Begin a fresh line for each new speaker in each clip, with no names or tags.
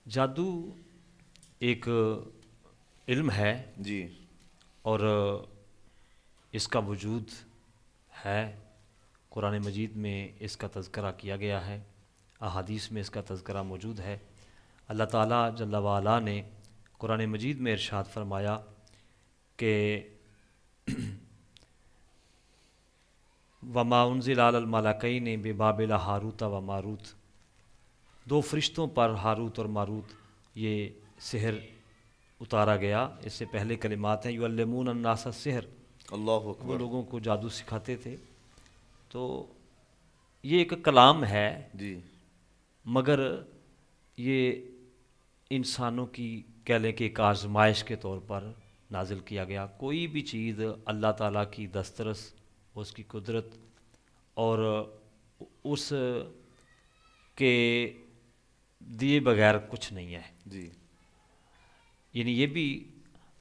جادو ایک علم ہے
جی
اور اس کا وجود ہے. قرآن مجید میں اس کا تذکرہ کیا گیا ہے، احادیث میں اس کا تذکرہ موجود ہے. اللہ تعالیٰ جل وعلا نے قرآن مجید میں ارشاد فرمایا کہ وما انزل علی الملکین ببابل ہاروت و ماروت، دو فرشتوں پر ہاروت اور ماروت یہ سحر اتارا گیا. اس سے پہلے کلمات ہیں یعلمون الناس السحر،
اللہ
وہ
اکبر.
لوگوں کو جادو سکھاتے تھے. تو یہ ایک کلام ہے
جی
مگر یہ انسانوں کی کہہ لیں کہ ایک آزمائش کے طور پر نازل کیا گیا. کوئی بھی چیز اللہ تعالیٰ کی دسترس، اس کی قدرت اور اس کے دیے بغیر کچھ نہیں ہے.
جی
یعنی یہ بھی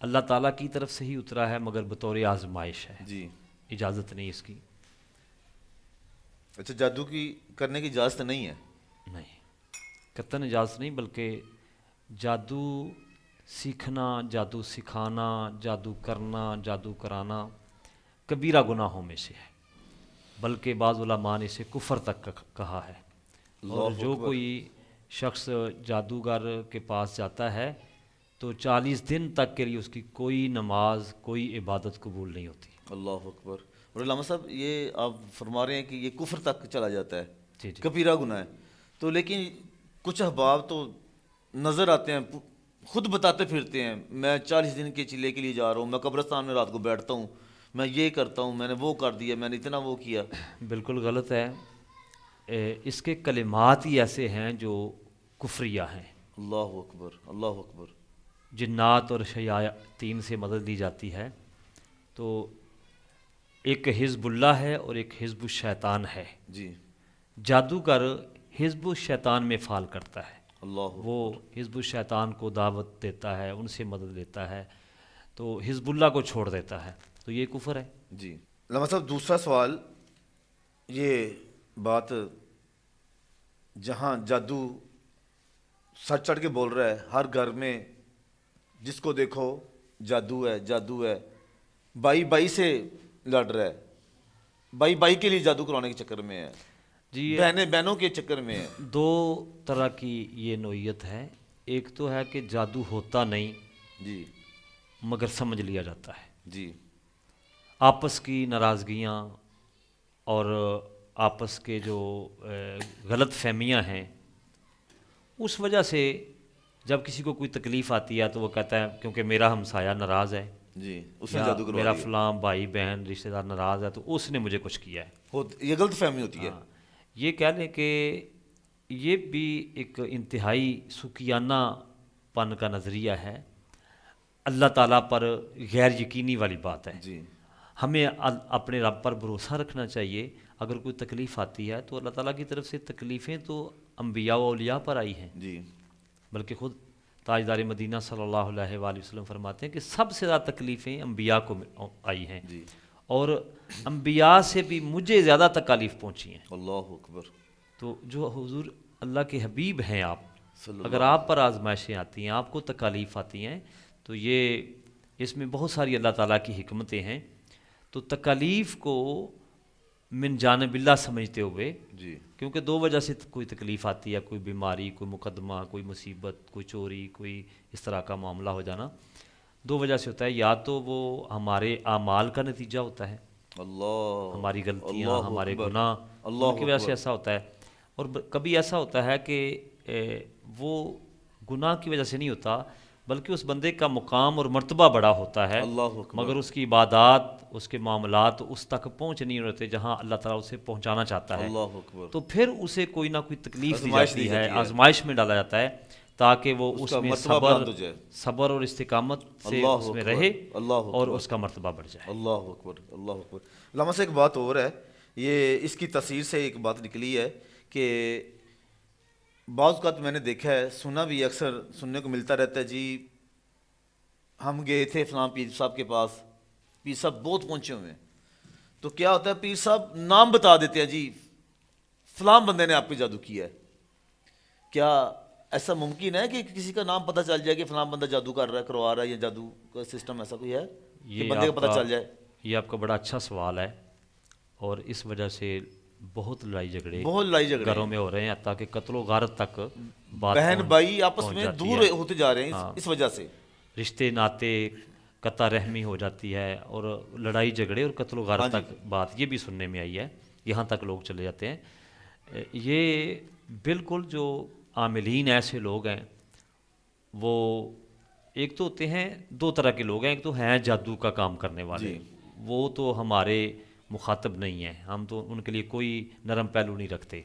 اللہ تعالیٰ کی طرف سے ہی اترا ہے مگر بطور آزمائش ہے،
جی.
اجازت نہیں اس کی.
اچھا، جادو کی کرنے کی اجازت نہیں ہے؟
نہیں، قطعاً اجازت نہیں، بلکہ جادو سیکھنا، جادو سکھانا، جادو کرنا، جادو کرانا کبیرہ گناہوں میں سے ہے، بلکہ بعض علماء نے اسے کفر تک کہا ہے. اور
اللہ
جو
اکبر.
کوئی شخص جادوگر کے پاس جاتا ہے تو 40 دن تک کے لیے اس کی کوئی نماز، کوئی عبادت قبول نہیں ہوتی.
اللہ اکبر. اور علامہ صاحب، یہ آپ فرما رہے ہیں کہ یہ کفر تک چلا جاتا ہے،
جی جی
کبیرہ گناہ ہے. تو لیکن کچھ احباب تو نظر آتے ہیں، خود بتاتے پھرتے ہیں میں 40 دن کے چلے کے لیے جا رہا ہوں، میں قبرستان میں رات کو بیٹھتا ہوں، میں یہ کرتا ہوں، میں نے وہ کر دیا، میں نے اتنا وہ کیا.
بالکل غلط ہے. اس کے کلمات ہی ایسے ہیں جو کفریہ ہیں.
اللہ اکبر. اللہ اکبر.
جنات اور شیاطین سے مدد لی جاتی ہے. تو ایک حزب اللہ ہے اور ایک حزب الشیطان ہے.
جی.
جادوگر حزب الشیطان میں فعال کرتا ہے،
اللہ
وہ
اکبر.
حزب الشیطان کو دعوت دیتا ہے، ان سے مدد لیتا ہے، تو حزب اللہ کو چھوڑ دیتا ہے، تو یہ کفر ہے.
جی. علامہ صاحب، دوسرا سوال، یہ بات جہاں جادو سر چڑھ کے بول رہا ہے، ہر گھر میں جس کو دیکھو جادو ہے، جادو ہے، بھائی بھائی سے لڑ رہا ہے، بھائی بھائی کے لیے جادو کرانے کے چکر میں ہے،
جی یہ
بہنیں بہنوں کے چکر میں ہے.
دو طرح کی یہ نوعیت ہے. ایک تو ہے کہ جادو ہوتا نہیں
جی
مگر سمجھ لیا جاتا ہے،
جی
آپس کی ناراضگیاں اور آپس کے جو غلط فہمیاں ہیں اس وجہ سے جب کسی کو کوئی تکلیف آتی ہے تو وہ کہتا ہے کیونکہ میرا ہمسایہ ناراض ہے
جی اس نے
یا
جادو کروا
میرا
دیا.
فلاں بھائی بہن رشتہ دار ناراض ہے تو اس نے مجھے کچھ کیا ہے.
یہ غلط فہمی ہوتی ہے.
ہاں، یہ کہہ لیں کہ یہ بھی ایک انتہائی سکیانہ پن کا نظریہ ہے، اللہ تعالیٰ پر غیر یقینی والی بات ہے.
جی
ہمیں اپنے رب پر بھروسہ رکھنا چاہیے. اگر کوئی تکلیف آتی ہے تو اللہ تعالیٰ کی طرف سے تکلیفیں تو انبیاء و اولیاء پر آئی ہیں،
جی
بلکہ خود تاجدار مدینہ صلی اللہ علیہ وآلہ وسلم فرماتے ہیں کہ سب سے زیادہ تکلیفیں انبیاء کو آئی ہیں،
جی.
اور انبیاء سے بھی مجھے زیادہ تکالیف پہنچی ہیں.
اللہ اکبر.
تو جو حضور اللہ کے حبیب ہیں آپ،
صلی اللہ
اگر آپ پر آزمائشیں آتی ہیں، آپ کو تکالیف آتی ہیں، تو یہ اس میں بہت ساری اللہ تعالیٰ کی حکمتیں ہیں. تو تکالیف کو من جانب اللہ سمجھتے ہوئے،
جی
کیونکہ دو وجہ سے کوئی تکلیف آتی ہے، کوئی بیماری، کوئی مقدمہ، کوئی مصیبت، کوئی چوری، کوئی اس طرح کا معاملہ ہو جانا، دو وجہ سے ہوتا ہے. یا تو وہ ہمارے اعمال کا نتیجہ ہوتا ہے،
اللہ.
ہماری غلطیاں،
اللہ
ہمارے
اکبر.
گناہ، ان
اللہ
کی وجہ سے
اکبر.
ایسا ہوتا ہے. اور کبھی ایسا ہوتا ہے کہ وہ گناہ کی وجہ سے نہیں ہوتا بلکہ اس بندے کا مقام اور مرتبہ بڑا ہوتا ہے،
اللہ اکبر.
مگر اس کی عبادات، اس کے معاملات اس تک پہنچ نہیں ہوتے جہاں اللہ تعالیٰ اسے پہنچانا چاہتا ہے.
اللہ اکبر.
تو پھر اسے کوئی نہ کوئی تکلیف دی
آزمائش دی
جاتی ہے،
جاتی ہے.
آزمائش میں ڈالا جاتا ہے تاکہ وہ
اس
اس
کا
میں
مرتبہ بلند ہو جائے.
صبر اور استقامت سے
اللہ
اس میں
اکبر.
رہے
اللہ
اور
اکبر.
اس کا مرتبہ بڑھ جائے.
اللہ اکبر. اللہ اکبر. علامہ سے ایک بات اور ہے، یہ اس کی تفسیر سے ایک بات نکلی ہے کہ بعض اوقات میں نے دیکھا ہے، سنا بھی اکثر سننے کو ملتا رہتا ہے، جی ہم گئے تھے فلاں پیر صاحب کے پاس، پیر صاحب بہت پہنچے ہوئے ہیں، تو کیا ہوتا ہے پیر صاحب نام بتا دیتے ہیں، جی فلاں بندے نے آپ پہ جادو کیا ہے. کیا ایسا ممکن ہے کہ کسی کا نام پتہ چل جائے کہ فلاں بندہ جادو کر رہا ہے، کروا رہا ہے، یا جادو کا سسٹم ایسا کوئی ہے کہ بندے کا پتہ چل جائے؟
یہ آپ کا بڑا اچھا سوال ہے، اور اس وجہ سے بہت لڑائی جھگڑے
بہت لڑائی جھگڑے
گھروں
ہیں،
میں ہو رہے ہیں، حتیٰ کہ قتل و غارت تک بات
بہن بھائی آپس
پہنچ
میں
جاتی
دور
ہے۔
ہوتے جا رہے ہیں
ہاں،
اس وجہ سے۔
رشتے ناتے قطع رحمی ہو جاتی ہے، اور لڑائی جھگڑے اور قتل و
ہاں
غارت
جی،
تک بات یہ بھی سننے میں آئی ہے، یہاں تک لوگ چلے جاتے ہیں۔ یہ بالکل جو عاملین ایسے لوگ ہیں، وہ ایک تو ہوتے ہیں، دو طرح کے لوگ ہیں، ایک تو ہیں جادو کا کام کرنے والے،
جی
وہ تو ہمارے مخاطب نہیں ہیں، ہم تو ان کے لیے کوئی نرم پہلو نہیں رکھتے۔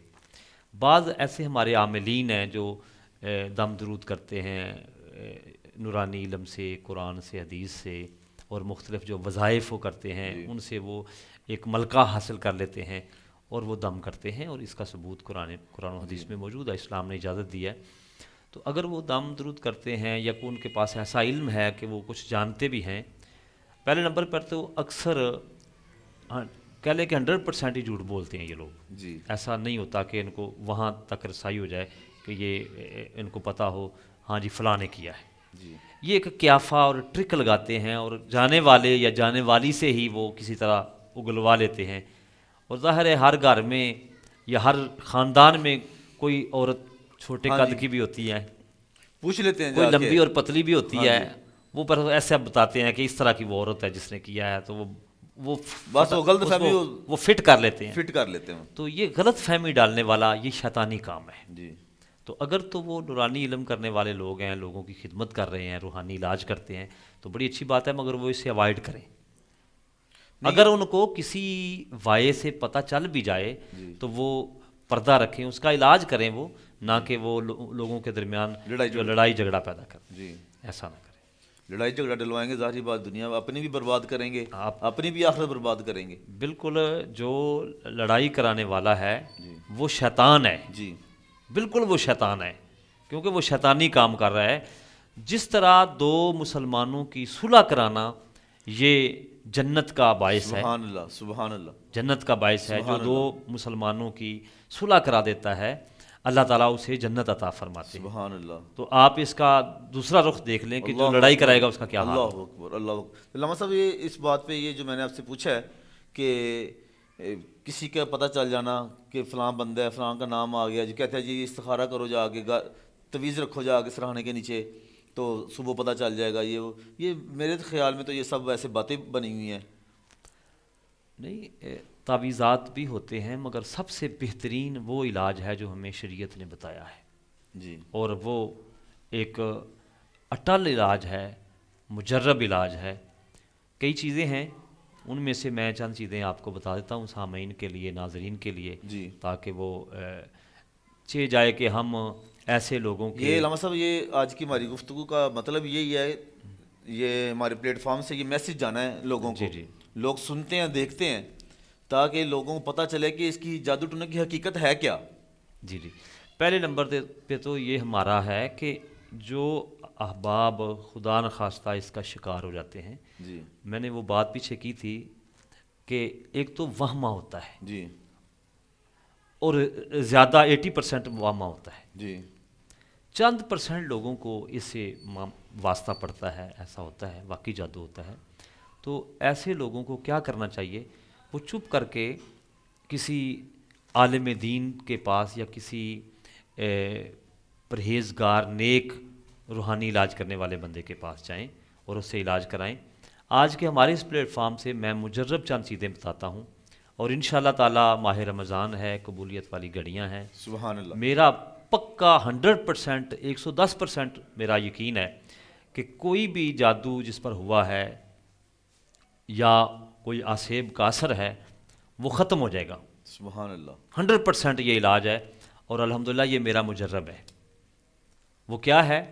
بعض ایسے ہمارے عاملین ہیں جو دم درود کرتے ہیں نورانی علم سے، قرآن سے، حدیث سے، اور مختلف جو وظائف وہ کرتے ہیں
جی
ان سے وہ ایک ملکہ حاصل کر لیتے ہیں اور وہ دم کرتے ہیں، اور اس کا ثبوت قرآن و حدیث میں موجود ہے، اسلام نے اجازت دی ہے۔ تو اگر وہ دم درود کرتے ہیں یا کوئی ان کے پاس ایسا علم ہے کہ وہ کچھ جانتے بھی ہیں، پہلے نمبر پر تو اکثر کہہ لیں کہ 100% ہی جھوٹ بولتے ہیں یہ لوگ۔
جی
ایسا نہیں ہوتا کہ ان کو وہاں تک رسائی ہو جائے کہ یہ ان کو پتہ ہو ہاں جی فلاں نے کیا ہے۔
جی
یہ ایک قیافہ اور ٹرک لگاتے ہیں، اور جانے والے یا جانے والی سے ہی وہ کسی طرح اگلوا لیتے ہیں، اور ظاہر ہے ہر گھر میں یا ہر خاندان میں کوئی عورت چھوٹے
ہاں جی،
قد کی بھی ہوتی ہے،
پوچھ لیتے ہیں
کوئی
جا کے۔
لمبی اور پتلی بھی
ہاں
ہوتی ہے،
جی،
وہ پر ایسے بتاتے ہیں کہ اس طرح کی وہ عورت ہے جس نے کیا ہے، تو وہ
بس وہ غلط فہمی
وہ فٹ کر لیتے ہیں۔
فٹ کر لیتے ہیں۔
تو یہ غلط فہمی ڈالنے والا یہ شیطانی کام ہے۔
جی
تو اگر تو وہ نورانی علم کرنے والے لوگ ہیں، لوگوں کی خدمت کر رہے ہیں، روحانی علاج کرتے ہیں، تو بڑی اچھی بات ہے، مگر وہ اسے اوائڈ کریں۔ اگر ان کو کسی وائے سے پتہ چل بھی جائے
جی
تو وہ پردہ رکھیں، اس کا علاج کریں، وہ نہ کہ وہ لوگوں کے درمیان جو لڑائی جھگڑا پیدا کریں،
جی،
ایسا نہ کریں۔
لڑائی جھگڑا ڈلوائیں گے، ظاہری بات دنیا اپنی بھی برباد کریں گے،
آپ
اپنی بھی آخرت برباد کریں گے۔
بالکل، جو لڑائی کرانے والا ہے
جی
وہ شیطان ہے،
جی
بالکل وہ شیطان ہے، کیونکہ وہ شیطانی کام کر رہا ہے۔ جس طرح دو مسلمانوں کی صلح کرانا یہ جنت کا باعث ہے،
سبحان اللہ، سبحان اللہ،
جنت کا باعث ہے، جو
سبحان
دو
اللہ،
مسلمانوں کی صلح کرا دیتا ہے اللہ تعالیٰ اسے جنت عطا فرماتے ہیں۔
سبحان اللہ،
تو آپ اس کا دوسرا رخ دیکھ لیں کہ جو
اللہ
لڑائی
اکبر،
کرائے گا اس کا کیا حال
اللہ
ہوگا۔
اکبر، اللہ اکبر۔ علامہ صاحب، یہ اس بات پہ یہ جو میں نے آپ سے پوچھا ہے کہ کسی کا پتہ چل جانا کہ فلاں بندہ ہے، فلاں کا نام آ گیا، جی کہتے ہیں جی استخارہ کرو جا کے، تویز رکھو جا کے سرہانے کے نیچے تو صبح پتہ چل جائے گا، یہ میرے خیال میں تو یہ سب ویسے باتیں بنی ہوئی ہیں۔
نہیں، تعویذات بھی ہوتے ہیں، مگر سب سے بہترین وہ علاج ہے جو ہمیں شریعت نے بتایا ہے،
جی
اور وہ ایک اٹل علاج ہے، مجرب علاج ہے۔ کئی چیزیں ہیں، ان میں سے میں چند چیزیں آپ کو بتا دیتا ہوں سامعین کے لیے، ناظرین کے لیے،
جی،
تاکہ وہ چہ جائے کہ ہم ایسے لوگوں
یہ
کے
علامہ صاحب، یہ آج کی ہماری گفتگو کا مطلب یہی ہے، یہ ہمارے پلیٹ فارم سے یہ میسج جانا ہے لوگوں کو،
جی جی
لوگ سنتے ہیں، دیکھتے ہیں، تاکہ لوگوں کو پتہ چلے کہ اس کی جادو ٹونے کی حقیقت ہے کیا۔
جی جی پہلے نمبر پہ تو یہ ہمارا ہے کہ جو احباب خدا نخواستہ اس کا شکار ہو جاتے ہیں،
جی
میں نے وہ بات پیچھے کی تھی کہ ایک تو وہمہ ہوتا ہے،
جی
اور زیادہ 80% وہمہ ہوتا ہے،
جی
چند % لوگوں کو اس سے واسطہ پڑتا ہے، ایسا ہوتا ہے، واقعی جادو ہوتا ہے۔ تو ایسے لوگوں کو کیا کرنا چاہیے؟ وہ چپ کر کے کسی عالم دین کے پاس یا کسی پرہیزگار نیک روحانی علاج کرنے والے بندے کے پاس جائیں اور اس سے علاج کرائیں۔ آج کے ہمارے اس پلیٹ فارم سے میں مجرب چند چیزیں بتاتا ہوں، اور انشاءاللہ تعالی ماہ رمضان ہے، قبولیت والی گھڑیاں ہیں۔
سبحان اللہ،
میرا پکا 100%، 110% میرا یقین ہے کہ کوئی بھی جادو جس پر ہوا ہے یا کوئی آسیب کا اثر ہے وہ ختم ہو جائے گا۔
سبحان اللہ،
100% یہ علاج ہے، اور الحمدللہ یہ میرا مجرب ہے۔ وہ کیا ہے؟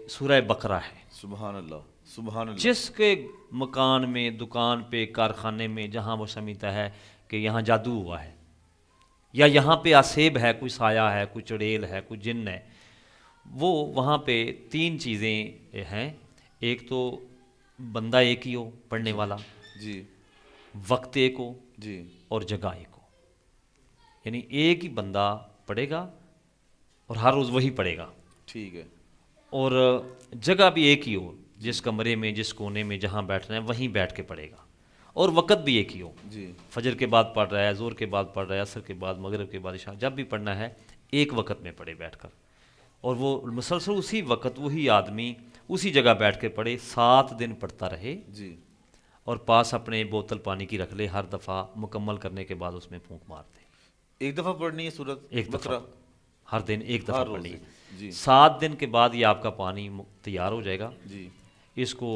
سورہ بقرہ ہے۔
سبحان اللہ، سبحان اللہ،
جس کے مکان میں، دکان پہ، کارخانے میں، جہاں وہ سمجھتا ہے کہ یہاں جادو ہوا ہے یا یہاں پہ آسیب ہے، کوئی سایہ ہے، کوئی چڑیل ہے، کوئی جن ہے، وہ وہاں پہ 3 چیزیں ہیں۔ ایک تو بندہ ایک ہی ہو پڑھنے والا،
جی
وقت ایک ہو،
جی
اور جگہ ایک ہو، یعنی ایک ہی بندہ پڑھے گا اور ہر روز وہی پڑھے گا،
ٹھیک ہے،
اور جگہ بھی ایک ہی ہو، جس کمرے میں جس کونے میں جہاں بیٹھنا ہے وہیں بیٹھ کے پڑھے گا، اور وقت بھی ایک ہی ہو،
جی
فجر کے بعد پڑھ رہا ہے، ظہر کے بعد پڑھ رہا ہے، عصر کے بعد، مغرب کے بعد عشاء، جب بھی پڑھنا ہے ایک وقت میں پڑھے بیٹھ کر، اور وہ مسلسل اسی وقت وہی آدمی اسی جگہ بیٹھ کے پڑھے، 7 دن پڑھتا رہے،
جی
اور پاس اپنے بوتل پانی کی رکھ لے، ہر دفعہ مکمل کرنے کے بعد اس میں پھونک مار دے،
ایک دفعہ پڑھنی ہے سورت
ایک دفعہ
بقرہ
ہر دن ایک دفعہ
ہر روز
پڑھنی ہے،
جی
7 دن کے بعد یہ آپ کا پانی تیار ہو جائے گا،
جی
اس کو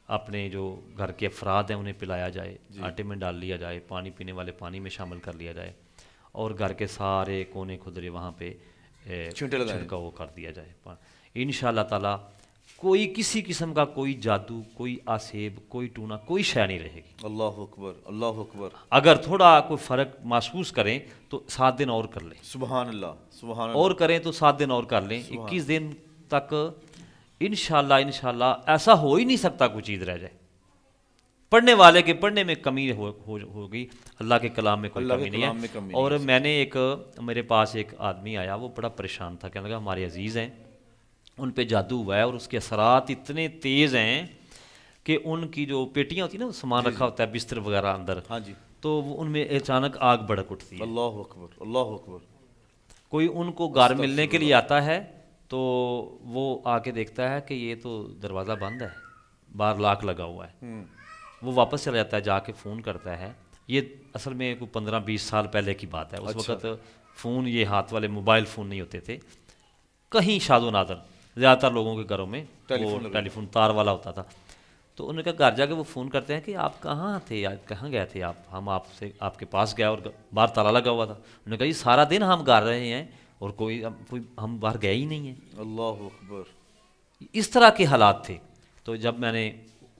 اپنے جو گھر کے افراد ہیں انہیں پلایا جائے، آٹے میں ڈال لیا جائے، پانی پینے والے پانی میں شامل کر لیا جائے، اور گھر کے سارے کونے کھدرے وہاں پہ
چھینٹے لگائیں۔
چھڑکاؤ کر دیا جائے، انشاءاللہ تعالیٰ کوئی کسی قسم کا کوئی جادو، کوئی آسیب، کوئی ٹونا، کوئی شے نہیں رہے گی۔
اللہ اکبر، اللہ اکبر،
اگر تھوڑا کوئی فرق محسوس کریں تو 7 دن اور کر لیں،
سبحان اللہ، سبحان اللہ،
اور کریں تو 7 دن اور کر لیں، 21 دن تک انشاءاللہ ایسا ہو ہی نہیں سکتا کوئی چیز رہ جائے، پڑھنے والے کے پڑھنے میں کمی ہوگی، اللہ کے کلام میں کوئی
اللہ کے
کمی نہیں
کلام میں
ہے۔
کمی
اور میں نے میرے پاس ایک آدمی آیا، وہ بڑا پریشان تھا، کہنے لگا ہمارے عزیز ہیں، ان پہ جادو ہوا ہے، اور اس کے اثرات اتنے تیز ہیں کہ ان کی جو پیٹیاں ہوتی ہیں نا، سامان رکھا ہوتا ہے بستر وغیرہ اندر،
ہاں جی،
تو وہ ان میں اچانک آگ بھڑک اٹھتی ہے۔
اللہ اکبر، اللہ اکبر،
کوئی ان کو گھر ملنے کے لیے آتا ہے تو وہ آ کے دیکھتا ہے کہ یہ تو دروازہ بند ہے، باہر لاک لگا ہوا ہے، وہ واپس چلا جاتا ہے، جا کے فون کرتا ہے، یہ اصل میں کوئی 15-20 سال پہلے کی بات ہے، اس وقت فون، یہ ہاتھ والے موبائل فون نہیں ہوتے تھے، کہیں شاد و نادر، زیادہ تر لوگوں کے گھروں میں وہ ٹیلی فون تار والا ہوتا تھا، تو انہوں نے کہا گھر جا کے وہ فون کرتے ہیں کہ آپ کہاں تھے، کہاں گئے تھے آپ، ہم آپ کے پاس گئے اور باہر تالا لگا ہوا تھا، انہوں نے کہا یہ سارا دن ہم گھر رہے ہیں اور کوئی ہم باہر گئے ہی نہیں ہیں،
اللہ اکبر،
اس طرح کے حالات تھے۔ تو جب میں نے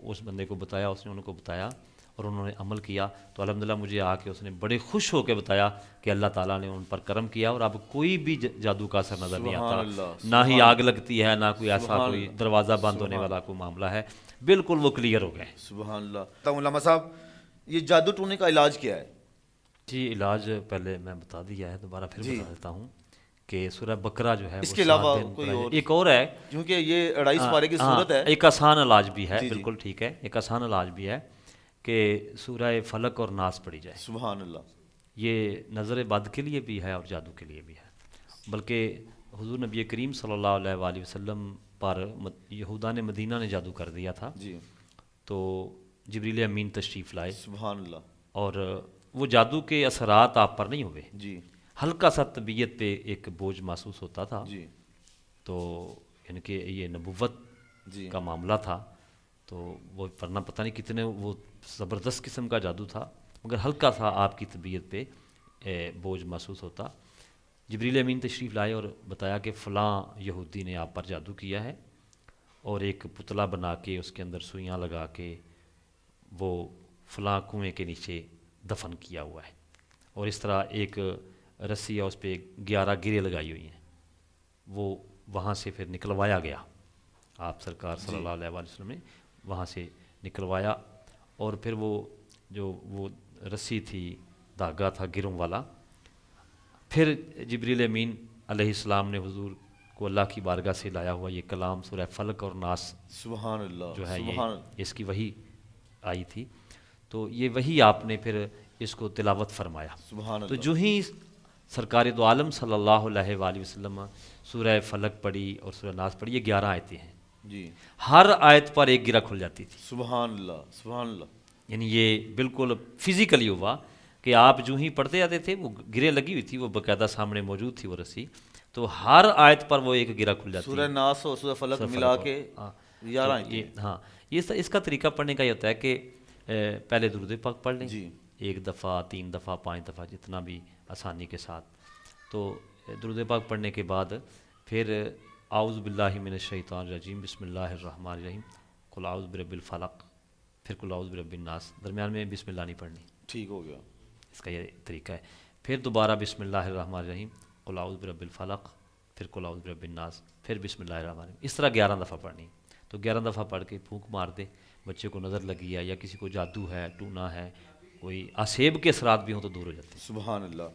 اس بندے کو بتایا، اس نے ان کو بتایا اور انہوں نے عمل کیا، تو الحمدللہ مجھے آ کے اس نے بڑے خوش ہو کے بتایا کہ اللہ تعالیٰ نے ان پر کرم کیا، اور اب کوئی بھی جادو کا اثر نظر نہیں
سبحان
آتا،
اللہ،
نہ ہی آگ لگتی ہے، نہ کوئی ایسا
سبحان
کوئی
اللہ،
دروازہ بند ہونے والا کوئی معاملہ ہے، بالکل وہ کلیئر ہو گئے۔
سبحان اللہ۔ علامہ صاحب، یہ جادو ٹونے کا علاج کیا ہے؟
جی علاج پہلے میں بتا دیا ہے، دوبارہ پھر بتا دیتا ہوں کہ سورہ بقرہ جو ہے
اس
وہ
کے علاوہ
7 دن
کوئی
پڑھا
اور؟
جائے۔ ایک اور ہے،
کیونکہ یہ 250 پارے کی
ہاں،
صورت ہے۔
ایک آسان علاج بھی ہے،
جی جی،
بالکل ٹھیک ہے، ایک آسان علاج بھی ہے کہ سورہ فلق اور ناس پڑھی جائے،
سبحان اللہ،
یہ نظر بد کے لیے بھی ہے اور جادو کے لیے بھی ہے، بلکہ حضور نبی کریم صلی اللہ علیہ وآلہ وسلم پر یہودان مدینہ نے جادو کر دیا تھا،
جی،
تو جبریل امین تشریف لائے،
سبحان اللہ،
اور وہ جادو کے اثرات آپ پر نہیں ہوئے،
جی
ہلکا سا طبیعت پہ ایک بوجھ محسوس ہوتا تھا،
جی
تو یعنی کہ یہ نبوت
جی،
کا معاملہ تھا، تو وہ ورنہ پتہ نہیں کتنے وہ زبردست قسم کا جادو تھا، مگر ہلکا سا آپ کی طبیعت پہ بوجھ محسوس ہوتا۔ جبریل امین تشریف لائے اور بتایا کہ فلاں یہودی نے آپ پر جادو کیا ہے، اور ایک پتلا بنا کے اس کے اندر سوئیاں لگا کے وہ فلاں کنویں کے نیچے دفن کیا ہوا ہے، اور اس طرح ایک رسی ہے، اس پہ 11 گرے لگائی ہوئی ہیں، وہ وہاں سے پھر نکلوایا گیا، آپ سرکار صلی اللہ علیہ وآلہ وسلم نے وہاں سے نکلوایا، اور پھر وہ رسی تھی، دھاگا تھا گروں والا، پھر جبریل امین علیہ السلام نے حضور کو اللہ کی بارگاہ سے لایا ہوا یہ کلام سورہ فلق اور ناس
سبحان اللہ،
جو ہے،
سبحان
یہ اس کی وحی آئی تھی، تو یہ وحی آپ نے پھر اس کو تلاوت فرمایا،
سبحان
تو
اللہ،
جو ہی سرکار دو عالم صلی اللہ علیہ وآلہ وسلم سورہ فلق پڑھی اور سورہ ناس پڑھی، یہ 11 آیتیں ہیں،
جی،
ہر آیت پر ایک گرہ کھل جاتی تھی،
سبحان اللہ، سبحان اللہ،
یعنی یہ بالکل فزیکلی ہوا کہ آپ جو ہی پڑھتے جاتے تھے، وہ گرے لگی ہوئی تھی، وہ باقاعدہ سامنے موجود تھی وہ رسی، تو ہر آیت پر وہ ایک گرہ کھل جاتی
سورہ ناس اور سورہ فلق ملا کے 11 آیتیں۔
ہاں، اس کا طریقہ پڑھنے کا یہ ہوتا ہے کہ پہلے درود پاک پڑھ لیں،
جی،
1 دفعہ، 3 دفعہ، 5 دفعہ، جتنا بھی آسانی کے ساتھ، تو درود پاک پڑھنے کے بعد پھر اعوذ باللہ من الشیطان الرجیم، بسم اللہ الرحمن الرحیم، قل اعوذ برب الفلق، پھر قل اعوذ برب الناس، درمیان میں بسم اللہ نہیں پڑھنی،
ٹھیک ہو گیا،
اس کا یہ طریقہ ہے، پھر دوبارہ بسم اللہ الرحمن الرحیم، قل اعوذ برب الفلق، پھر قل اعوذ برب الناس، پھر بسم اللہ الرحمن الرحیم، اس طرح 11 دفعہ پڑھنی، تو 11 دفعہ پڑھ کے پھونک مار دے، بچے کو نظر لگی ہے یا کسی کو جادو ہے، ٹونا ہے، کوئی آسیب کے اثرات بھی ہوں تو دور ہو جاتے ہیں۔
سبحان اللہ۔